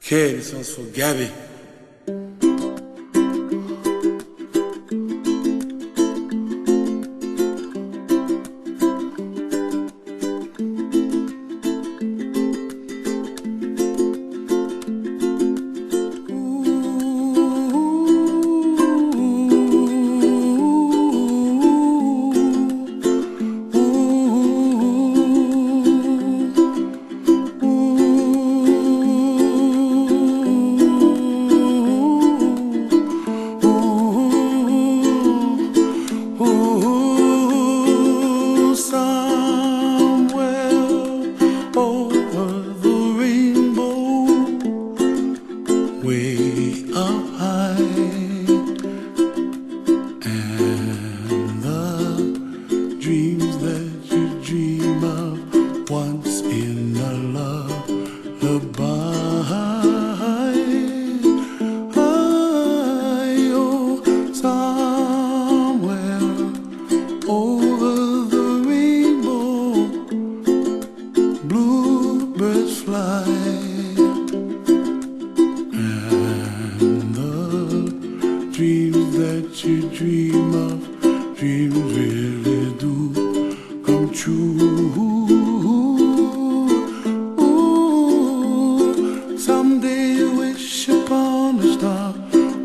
Okay, this one's for Gabby. Way up high, and the dreams that you dream of once in a lullaby. Oh, somewhere over the rainbow, bluebirds fly. Dreams that you dream of, dreams really do come true. Ooh, someday you wish upon a star,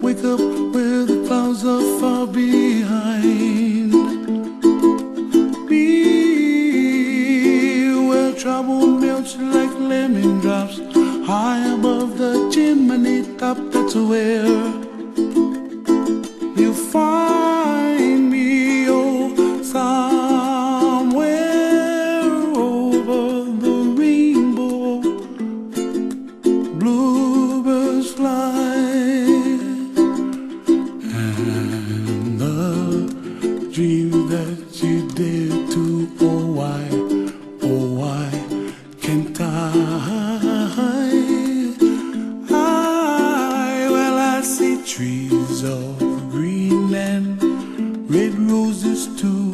wake up where the clouds are far behind. Be where trouble melts like lemon drops, high above the chimney top. That's where you find me, oh, somewhere over the rainbow, bluebirds fly, and the dream that you dare to, oh why can't well, I see trees of green and red roses too.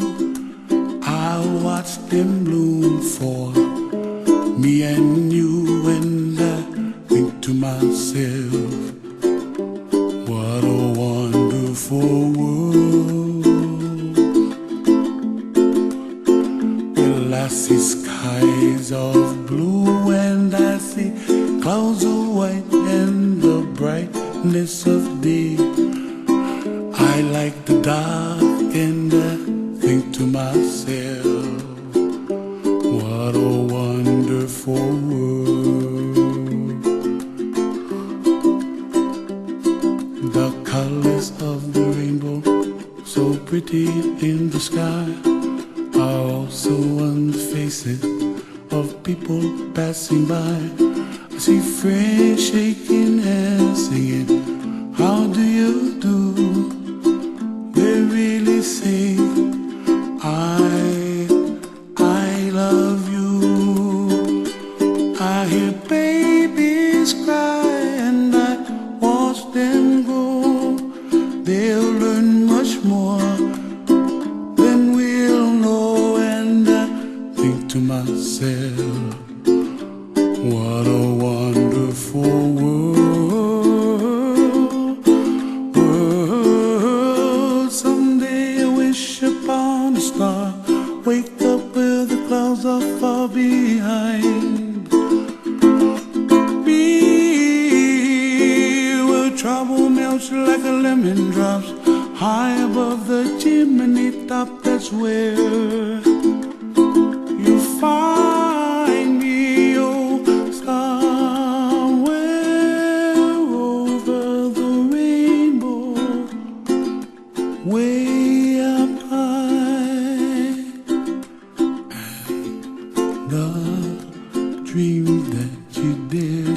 I watch them bloom for me and you, and I think to myself, what a wonderful world. Well, I see skies of blue and I see clouds of white and the brightness of day. I like the dark and I think to myself, what a wonderful world. The colors of the rainbow, so pretty in the sky, are also on the faces of people passing by. I see friends shaking hands singing, how do you do? They really say, I love you. I hear babies cry and I watch them grow. They'll learn much more than we'll know, and I think to myself, what a wonderful world. Someday I wish upon a star, wake up where the clouds are far behind. Be where trouble melts like a lemon drops, high above the chimney top. That's where you find me, oh, somewhere over the rainbow, way up high, and the dream that you dare